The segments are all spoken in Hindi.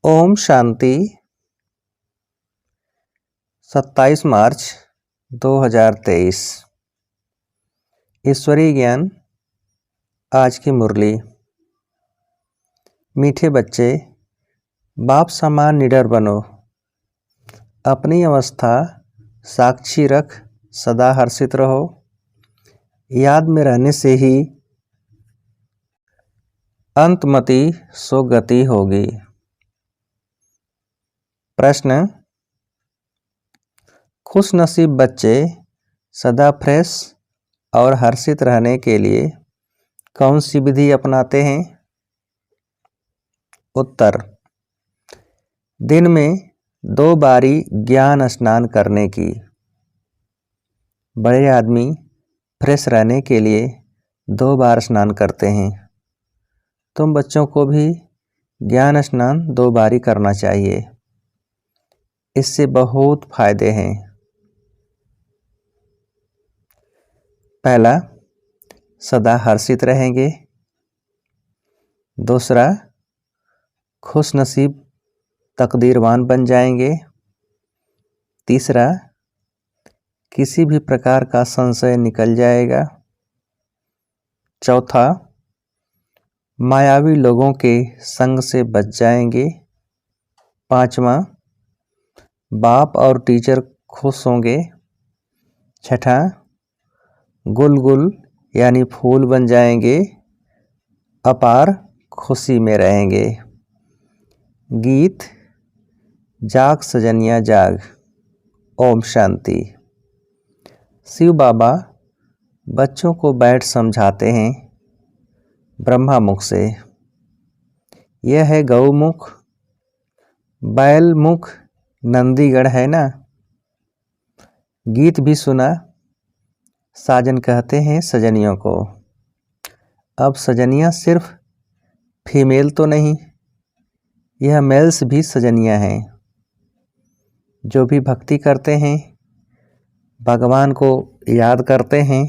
ओम शांति। 27 मार्च 2023। ईश्वरीय ज्ञान। आज की मुरली। मीठे बच्चे, बाप समान निडर बनो। अपनी अवस्था साक्षी रख, सदा हर्षित रहो। याद में रहने से ही अंतमति सो गति होगी। प्रश्न। खुश नसीब बच्चे सदा फ्रेश और हर्षित रहने के लिए कौन सी विधि अपनाते हैं? उत्तर। दिन में 2 बारी ज्ञान स्नान करने की। बड़े आदमी फ्रेश रहने के लिए 2 बार स्नान करते हैं। तुम बच्चों को भी ज्ञान स्नान 2 बारी करना चाहिए। इससे बहुत फायदे हैं। पहला, सदा हर्षित रहेंगे। दूसरा, खुश नसीब तकदीरवान बन जाएंगे। तीसरा, किसी भी प्रकार का संशय निकल जाएगा। चौथा, मायावी लोगों के संग से बच जाएंगे। पांचवा, बाप और टीचर खुश होंगे। छठा, गुलगुल यानी फूल बन जाएंगे। अपार खुशी में रहेंगे। गीत। जाग सजनिया जाग। ओम शांति। शिव बाबा बच्चों को बैठ समझाते हैं ब्रह्मा मुख से। यह है गौमुख, बैल मुख नंदीगढ़ है ना। गीत भी सुना। साजन कहते हैं सजनियों को। अब सजनियाँ सिर्फ फीमेल तो नहीं, यह मेल्स भी सजनियाँ हैं। जो भी भक्ति करते हैं, भगवान को याद करते हैं,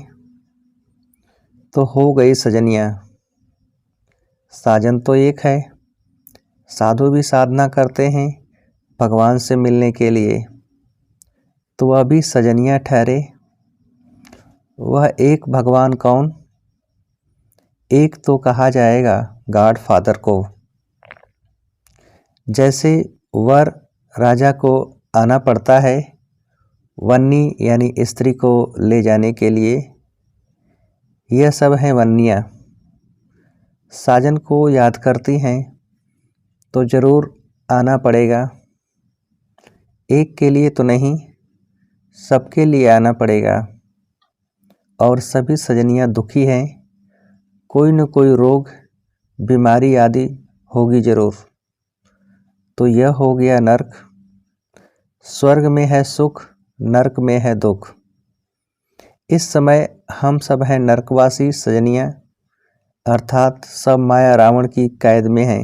तो हो गई सजनियाँ। साजन तो एक है। साधु भी साधना करते हैं भगवान से मिलने के लिए, तो वह भी सजनियाँ ठहरे। वह एक भगवान कौन? एक तो कहा जाएगा गॉड फादर को। जैसे वर राजा को आना पड़ता है वन्नी यानी स्त्री को ले जाने के लिए, यह सब हैं वन्नियाँ। साजन को याद करती हैं तो जरूर आना पड़ेगा। एक के लिए तो नहीं, सबके लिए आना पड़ेगा। और सभी सजनियाँ दुखी हैं, कोई न कोई रोग बीमारी आदि होगी जरूर। तो यह हो गया नरक। स्वर्ग में है सुख, नरक में है दुख। इस समय हम सब हैं नरकवासी सजनियाँ, अर्थात सब माया रावण की कैद में हैं।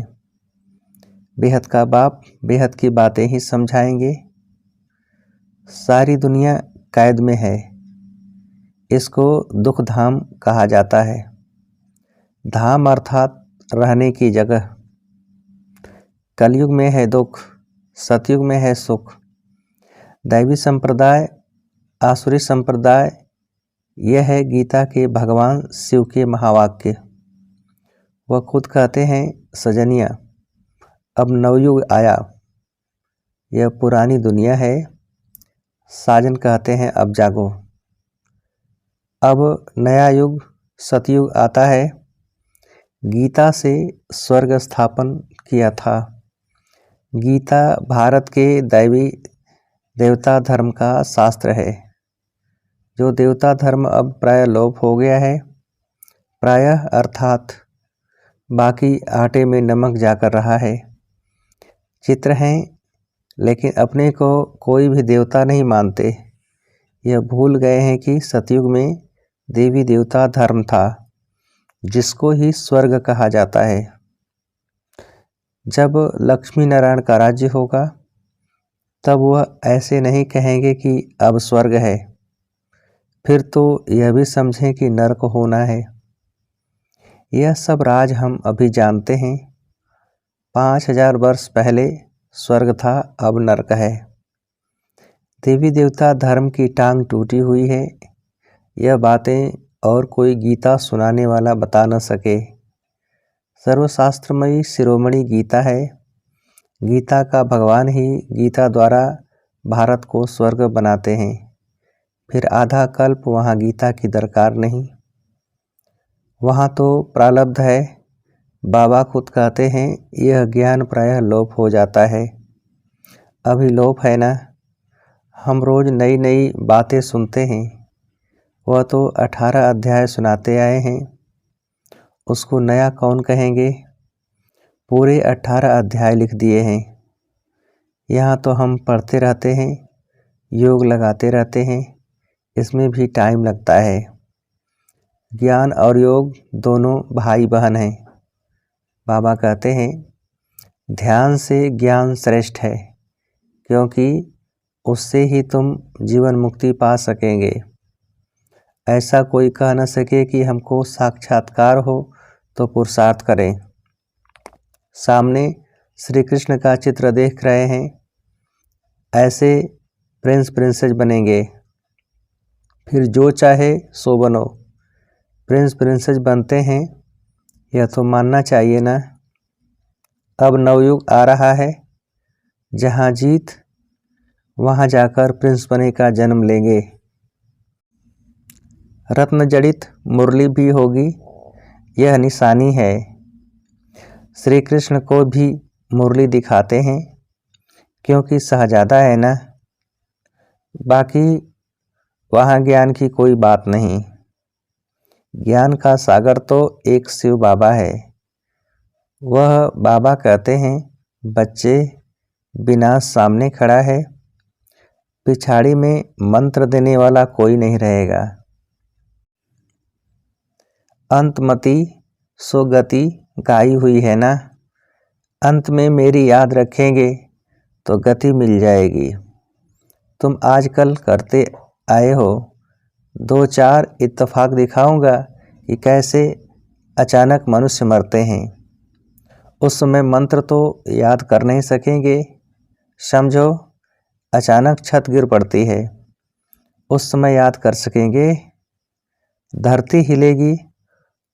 बेहद का बाप बेहद की बातें ही समझाएंगे। सारी दुनिया कैद में है। इसको दुख धाम कहा जाता है। धाम अर्थात रहने की जगह। कलयुग में है दुख, सतयुग में है सुख। दैवी संप्रदाय, आसुरी संप्रदाय, यह है गीता के भगवान शिव के महावाक्य। वह खुद कहते हैं सजनिया, अब नवयुग आया, यह पुरानी दुनिया है। साजन कहते हैं अब जागो, अब नया युग सतयुग आता है। गीता से स्वर्ग स्थापन किया था। गीता भारत के दैवी देवता धर्म का शास्त्र है। जो देवता धर्म अब प्रायः लोप हो गया है। प्रायः अर्थात बाकी आटे में नमक जाकर रहा है। चित्र हैं, लेकिन अपने को कोई भी देवता नहीं मानते। यह भूल गए हैं कि सतयुग में देवी देवता धर्म था, जिसको ही स्वर्ग कहा जाता है। जब लक्ष्मी नारायण का राज्य होगा, तब वह ऐसे नहीं कहेंगे कि अब स्वर्ग है। फिर तो यह भी समझें कि नरक होना है। यह सब राज हम अभी जानते हैं, 5000 वर्ष पहले स्वर्ग था, अब नरक है। देवी देवता धर्म की टांग टूटी हुई है। यह बातें और कोई गीता सुनाने वाला बता न सके। सर्वशास्त्रमयी शिरोमणि गीता है। गीता का भगवान ही गीता द्वारा भारत को स्वर्ग बनाते हैं। फिर आधा कल्प वहाँ गीता की दरकार नहीं। वहाँ तो प्रारब्ध है। बाबा खुद कहते हैं यह ज्ञान प्रायः लोप हो जाता है। अभी लोप है ना। हम रोज नई नई बातें सुनते हैं। वह तो 18 अध्याय सुनाते आए हैं, उसको नया कौन कहेंगे। पूरे 18 अध्याय लिख दिए हैं। यहाँ तो हम पढ़ते रहते हैं, योग लगाते रहते हैं, इसमें भी टाइम लगता है। ज्ञान और योग दोनों भाई बहन हैं। बाबा कहते हैं ध्यान से ज्ञान श्रेष्ठ है, क्योंकि उससे ही तुम जीवन मुक्ति पा सकेंगे। ऐसा कोई कह न सके कि हमको साक्षात्कार हो तो पुरुषार्थ करें। सामने श्री कृष्ण का चित्र देख रहे हैं, ऐसे प्रिंस प्रिंसेस बनेंगे। फिर जो चाहे सो बनो। प्रिंस प्रिंसेस बनते हैं, यह तो मानना चाहिए ना। अब नवयुग आ रहा है, जहाँ जीत वहाँ जाकर प्रिंस बने का जन्म लेंगे। रत्न जड़ित मुरली भी होगी, यह निशानी है। श्री कृष्ण को भी मुरली दिखाते हैं, क्योंकि शहजादा है ना। बाकी वहाँ ज्ञान की कोई बात नहीं। ज्ञान का सागर तो एक शिव बाबा है। वह बाबा कहते हैं बच्चे, विनाश सामने खड़ा है, पिछाड़ी में मंत्र देने वाला कोई नहीं रहेगा। अंतमति सुगति गाई हुई है ना। अंत में मेरी याद रखेंगे तो गति मिल जाएगी। तुम आजकल करते आए हो। 2-4 इत्तेफाक दिखाऊंगा कि कैसे अचानक मनुष्य मरते हैं। उस समय मंत्र तो याद कर नहीं सकेंगे। समझो अचानक छत गिर पड़ती है, उस समय याद कर सकेंगे। धरती हिलेगी,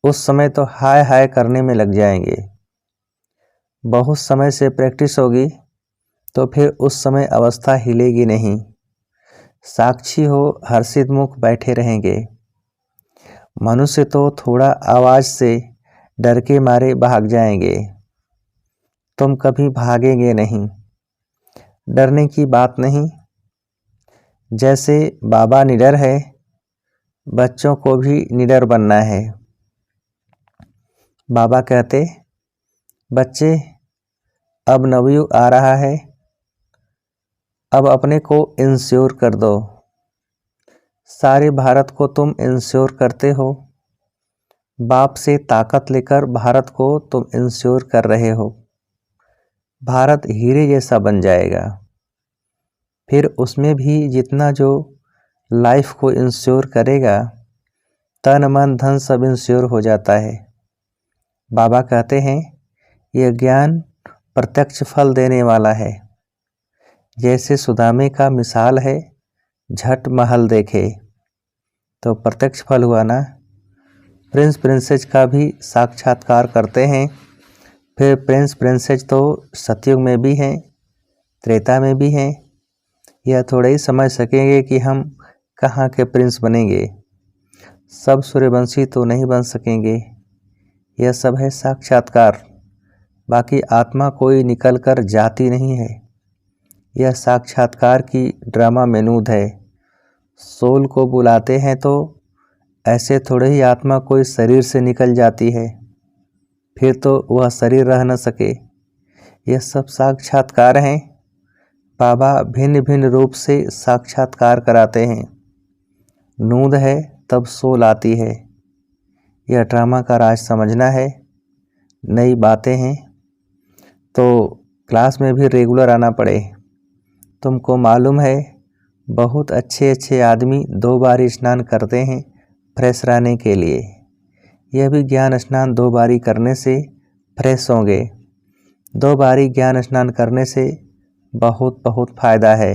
उस समय तो हाय हाय करने में लग जाएंगे। बहुत समय से प्रैक्टिस होगी तो फिर उस समय अवस्था हिलेगी नहीं। साक्षी हो हर्षित मुख बैठे रहेंगे। मनुष्य तो थोड़ा आवाज से डर के मारे भाग जाएंगे। तुम कभी भागेंगे नहीं। डरने की बात नहीं। जैसे बाबा निडर है, बच्चों को भी निडर बनना है। बाबा कहते बच्चे, अब नवयुग आ रहा है, अब अपने को इंश्योर कर दो। सारे भारत को तुम इंश्योर करते हो। बाप से ताकत लेकर भारत को तुम इंश्योर कर रहे हो। भारत हीरे जैसा बन जाएगा। फिर उसमें भी जितना जो लाइफ को इंश्योर करेगा, तन मन धन सब इंश्योर हो जाता है। बाबा कहते हैं यह ज्ञान प्रत्यक्ष फल देने वाला है। जैसे सुदामे का मिसाल है, झट महल देखे तो प्रत्यक्ष फल हुआ ना। प्रिंस प्रिंसेस का भी साक्षात्कार करते हैं। फिर प्रिंस प्रिंसेस तो सतयुग में भी हैं, त्रेता में भी हैं। यह थोड़ा ही समझ सकेंगे कि हम कहाँ के प्रिंस बनेंगे। सब सूर्यवंशी तो नहीं बन सकेंगे। यह सब है साक्षात्कार। बाकी आत्मा कोई निकल कर जाती नहीं है। यह साक्षात्कार की ड्रामा मेनूद है। सोल को बुलाते हैं तो ऐसे थोड़े ही आत्मा कोई शरीर से निकल जाती है, फिर तो वह शरीर रह न सके। यह सब साक्षात्कार हैं। बाबा भिन्न भिन्न रूप से साक्षात्कार कराते हैं। नींद है तब सोल आती है। यह ड्रामा का राज समझना है। नई बातें हैं तो क्लास में भी रेगुलर आना पड़े। तुमको मालूम है बहुत अच्छे अच्छे आदमी 2 बार स्नान करते हैं फ्रेश रहने के लिए। यह भी ज्ञान स्नान 2 बारी करने से फ्रेश होंगे। 2 बारी ज्ञान स्नान करने से बहुत बहुत फायदा है,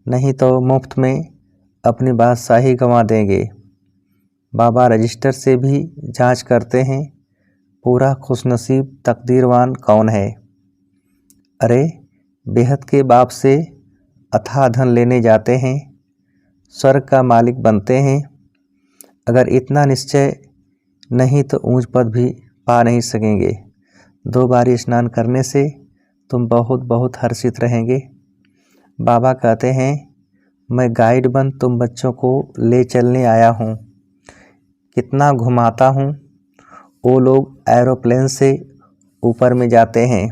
नहीं तो मुफ्त में अपनी बादशाही गंवा देंगे। बाबा रजिस्टर से भी जांच करते हैं पूरा खुशनसीब तकदीरवान कौन है। अरे बेहद के बाप से अथाह धन लेने जाते हैं, स्वर्ग का मालिक बनते हैं। अगर इतना निश्चय नहीं तो ऊंच पद भी पा नहीं सकेंगे। 2 बारी स्नान करने से तुम बहुत बहुत हर्षित रहेंगे। बाबा कहते हैं मैं गाइड बन तुम बच्चों को ले चलने आया हूँ। कितना घुमाता हूँ। वो लोग एरोप्लेन से ऊपर में जाते हैं।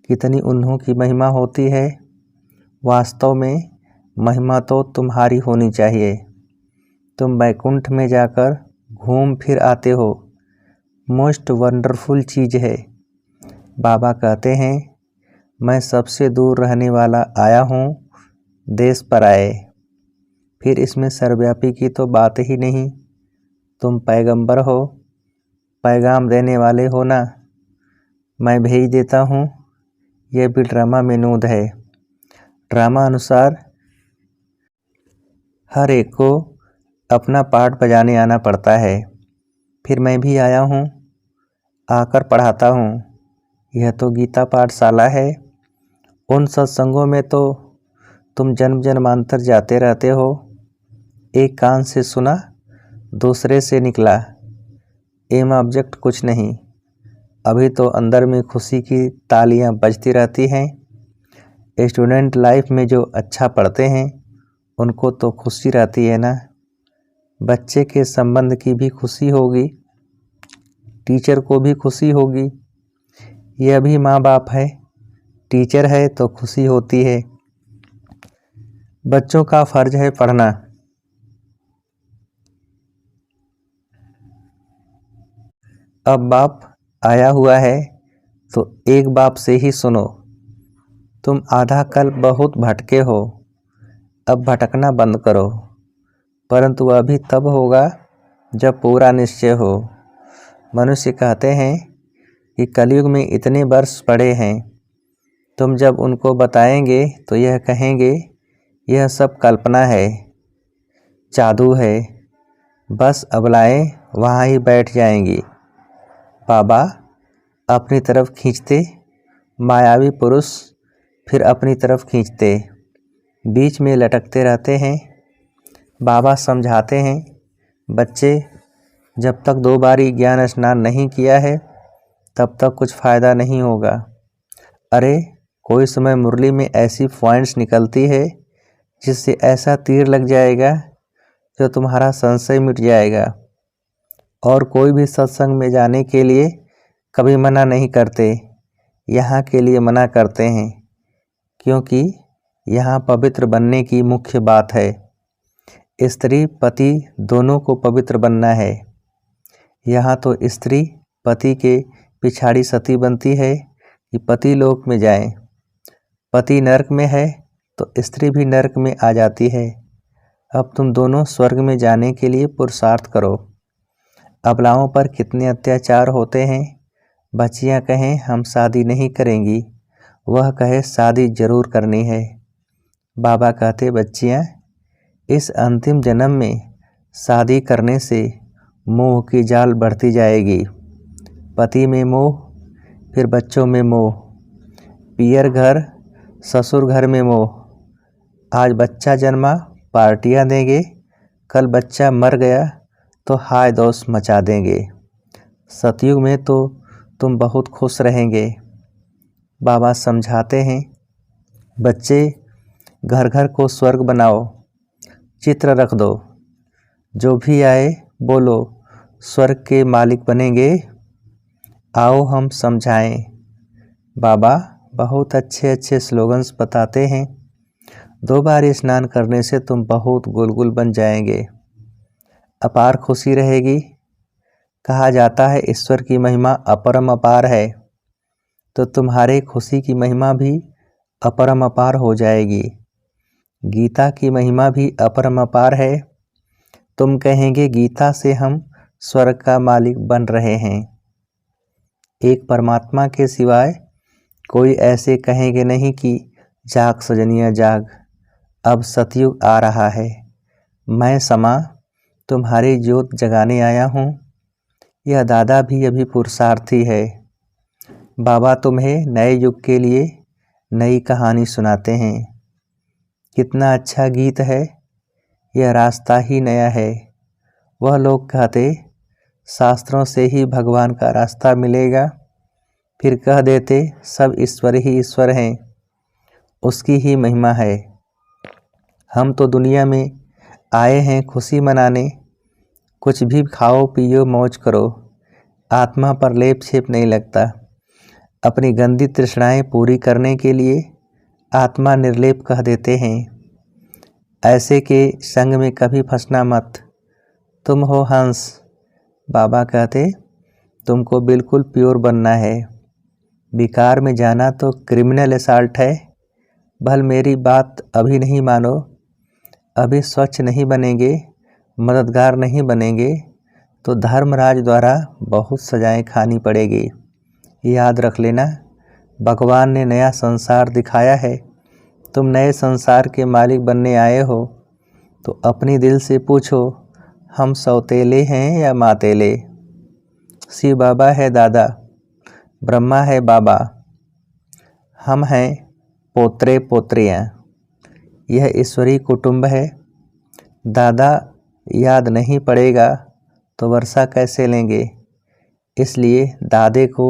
कितनी उन्हों की महिमा होती है। वास्तव में महिमा तो तुम्हारी होनी चाहिए। तुम बैकुंठ में जाकर घूम फिर आते हो। मोस्ट वंडरफुल चीज़ है। बाबा कहते हैं मैं सबसे दूर रहने वाला आया हूँ देश पर आए। फिर इसमें सर्वव्यापी की तो बात ही नहीं। तुम पैगंबर हो, पैगाम देने वाले हो ना। मैं भेज देता हूँ। यह भी ड्रामा में नूद है। ड्रामा अनुसार हर एक को अपना पार्ट बजाने आना पड़ता है। फिर मैं भी आया हूँ, आकर पढ़ाता हूँ। यह तो गीता पाठशाला है। उन सत्संगों में तो तुम जन्म जन्मांतर जाते रहते हो। एक कान से सुना, दूसरे से निकला। एम ऑब्जेक्ट कुछ नहीं। अभी तो अंदर में खुशी की तालियां बजती रहती हैं। स्टूडेंट लाइफ में जो अच्छा पढ़ते हैं उनको तो खुशी रहती है ना। बच्चे के संबंध की भी खुशी होगी, टीचर को भी खुशी होगी। यह भी माँ बाप है, टीचर है तो खुशी होती है। बच्चों का फर्ज है पढ़ना। अब बाप आया हुआ है तो एक बाप से ही सुनो। तुम आधा कल बहुत भटके हो, अब भटकना बंद करो। परंतु अभी तब होगा जब पूरा निश्चय हो। मनुष्य कहते हैं कि कलयुग में इतने वर्ष पड़े हैं। तुम जब उनको बताएंगे तो यह कहेंगे यह सब कल्पना है, जादू है। बस अबलाएं वहाँ ही बैठ जाएंगी। बाबा अपनी तरफ खींचते, मायावी पुरुष फिर अपनी तरफ खींचते, बीच में लटकते रहते हैं। बाबा समझाते हैं बच्चे जब तक 2 बारी ज्ञान स्नान नहीं किया है तब तक कुछ फ़ायदा नहीं होगा। अरे कोई समय मुरली में ऐसी पॉइंट्स निकलती है जिससे ऐसा तीर लग जाएगा जो तुम्हारा संशय मिट जाएगा। और कोई भी सत्संग में जाने के लिए कभी मना नहीं करते, यहाँ के लिए मना करते हैं क्योंकि यहाँ पवित्र बनने की मुख्य बात है। स्त्री पति दोनों को पवित्र बनना है। यहाँ तो स्त्री पति के पिछाड़ी सती बनती है कि पति लोक में जाए। पति नरक में है तो स्त्री भी नरक में आ जाती है। अब तुम दोनों स्वर्ग में जाने के लिए पुरुषार्थ करो। अबलाओं पर कितने अत्याचार होते हैं। बच्चियां कहें हम शादी नहीं करेंगी, वह कहे शादी जरूर करनी है। बाबा कहते बच्चियां इस अंतिम जन्म में शादी करने से मोह की जाल बढ़ती जाएगी। पति में मोह, फिर बच्चों में मोह, पियर घर ससुर घर में मोह। आज बच्चा जन्मा पार्टियां देंगे, कल बच्चा मर गया तो हाय दोष मचा देंगे। सतयुग में तो तुम बहुत खुश रहेंगे। बाबा समझाते हैं बच्चे घर घर को स्वर्ग बनाओ, चित्र रख दो। जो भी आए बोलो स्वर्ग के मालिक बनेंगे। आओ हम समझाएं। बाबा बहुत अच्छे अच्छे स्लोगन्स बताते हैं। 2 बार स्नान करने से तुम बहुत गुलगुल बन जाएंगे। अपार खुशी रहेगी। कहा जाता है ईश्वर की महिमा अपरम अपार है, तो तुम्हारे खुशी की महिमा भी अपरम अपार हो जाएगी। गीता की महिमा भी अपरम अपार है। तुम कहेंगे गीता से हम स्वर्ग का मालिक बन रहे हैं। एक परमात्मा के सिवाय कोई ऐसे कहेंगे नहीं कि जाग सजनिया जाग, अब सतयुग आ रहा है। मैं समा तुम्हारी ज्योत जगाने आया हूँ। यह दादा भी अभी पुरुषार्थी है। बाबा तुम्हें नए युग के लिए नई कहानी सुनाते हैं। कितना अच्छा गीत है, यह रास्ता ही नया है। वह लोग कहते शास्त्रों से ही भगवान का रास्ता मिलेगा, फिर कह देते सब ईश्वर ही ईश्वर हैं, उसकी ही महिमा है। हम तो दुनिया में आए हैं खुशी मनाने, कुछ भी खाओ पियो मौज करो, आत्मा पर लेप छेप नहीं लगता। अपनी गंदी तृष्णाएं पूरी करने के लिए आत्मा निर्लेप कह देते हैं। ऐसे के संग में कभी फंसना मत, तुम हो हंस। बाबा कहते तुमको बिल्कुल प्योर बनना है। विकार में जाना तो क्रिमिनल असॉल्ट है। भल मेरी बात अभी नहीं मानो, अभी स्वच्छ नहीं बनेंगे, मददगार नहीं बनेंगे तो धर्मराज द्वारा बहुत सजाएं खानी पड़ेगी। याद रख लेना, भगवान ने नया संसार दिखाया है। तुम नए संसार के मालिक बनने आए हो तो अपनी दिल से पूछो, हम सौतेले हैं या मातेले। शिव बाबा है दादा, ब्रह्मा है बाबा, हम हैं पोत्रे पोत्रियाँ। यह ईश्वरी कुटुंब है। दादा याद नहीं पड़ेगा तो वर्षा कैसे लेंगे, इसलिए दादे को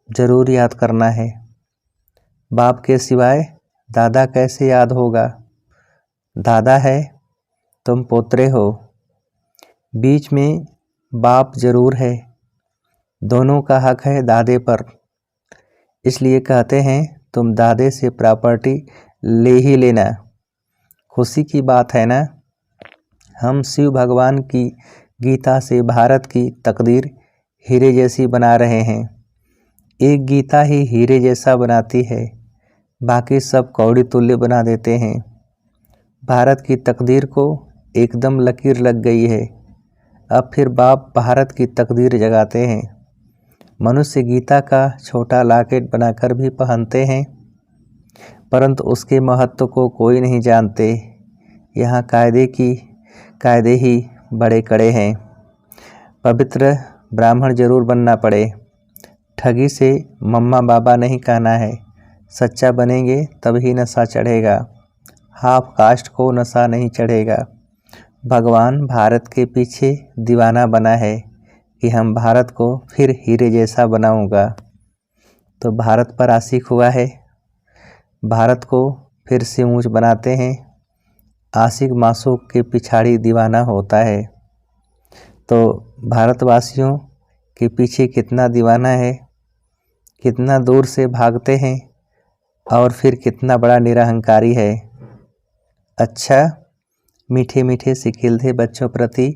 ज़रूर याद करना है। बाप के सिवाय दादा कैसे याद होगा। दादा है, तुम पोत्रे हो, बीच में बाप जरूर है। दोनों का हक है दादे पर, इसलिए कहते हैं तुम दादे से प्रॉपर्टी ले ही लेना। खुशी की बात है ना। हम शिव भगवान की गीता से भारत की तकदीर हीरे जैसी बना रहे हैं। एक गीता ही हीरे जैसा बनाती है, बाकी सब कौड़ी तुल्य बना देते हैं। भारत की तकदीर को एकदम लकीर लग गई है। अब फिर बाप भारत की तकदीर जगाते हैं। मनुष्य गीता का छोटा लॉकेट बनाकर भी पहनते हैं, परंतु उसके महत्व को कोई नहीं जानते। यहाँ कायदे ही बड़े कड़े हैं। पवित्र ब्राह्मण जरूर बनना पड़े। ठगी से मम्मा बाबा नहीं कहना है। सच्चा बनेंगे तभी नशा चढ़ेगा, हाफ कास्ट को नशा नहीं चढ़ेगा। भगवान भारत के पीछे दीवाना बना है कि हम भारत को फिर हीरे जैसा बनाऊंगा। तो भारत पर आशिक हुआ है, भारत को फिर से ऊंच बनाते हैं। आशिक मासूक के पिछाड़ी दीवाना होता है। तो भारतवासियों के पीछे कितना दीवाना है, कितना दूर से भागते हैं और फिर कितना बड़ा निरहंकारी है। अच्छा, मीठे मीठे सिखिलते बच्चों प्रति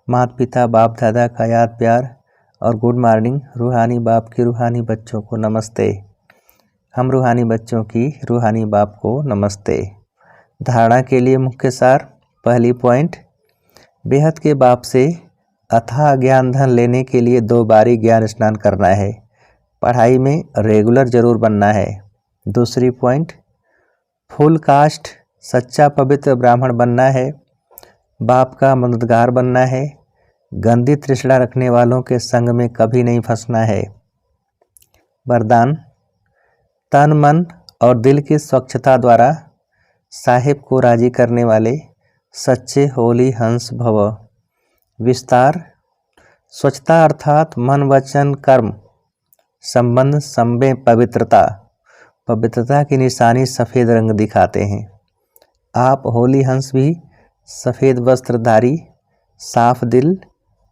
माता पिता बाप दादा का याद प्यार और गुड मॉर्निंग। रूहानी बाप के रूहानी बच्चों को नमस्ते। हम रूहानी बच्चों की रूहानी बाप को नमस्ते। धारणा के लिए मुख्य सार। पहली पॉइंट, बेहद के बाप से अथाह ज्ञान धन लेने के लिए 2 बारी ज्ञान स्नान करना है। पढ़ाई में रेगुलर जरूर बनना है। दूसरी पॉइंट, फुल कास्ट सच्चा पवित्र ब्राह्मण बनना है। बाप का मददगार बनना है। गंदी तृष्णा रखने वालों के संग में कभी नहीं फंसना है। वरदान, तन मन और दिल की स्वच्छता द्वारा साहिब को राजी करने वाले सच्चे होली हंस भव। विस्तार, स्वच्छता अर्थात मन वचन कर्म संबंध संबे पवित्रता। पवित्रता की निशानी सफ़ेद रंग दिखाते हैं। आप होली हंस भी सफ़ेद वस्त्रधारी साफ दिल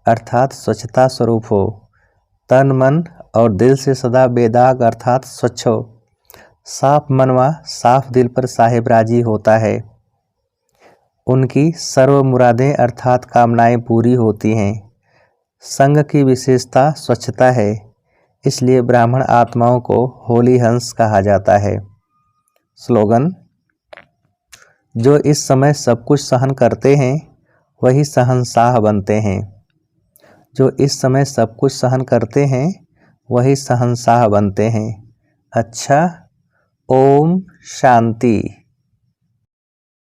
अर्थात स्वच्छता स्वरूप हो। तन मन और दिल से सदा बेदाग अर्थात स्वच्छ हो। साफ मनवा साफ दिल पर साहिब राजी होता है। उनकी सर्व मुरादें अर्थात कामनाएं पूरी होती हैं। संघ की विशेषता स्वच्छता है, इसलिए ब्राह्मण आत्माओं को होली हंस कहा जाता है। स्लोगन, जो इस समय सब कुछ सहन करते हैं वही सहनशाह बनते हैं। जो इस समय सब कुछ सहन करते हैं वही सहनशाह बनते हैं। अच्छा। ओम शांति।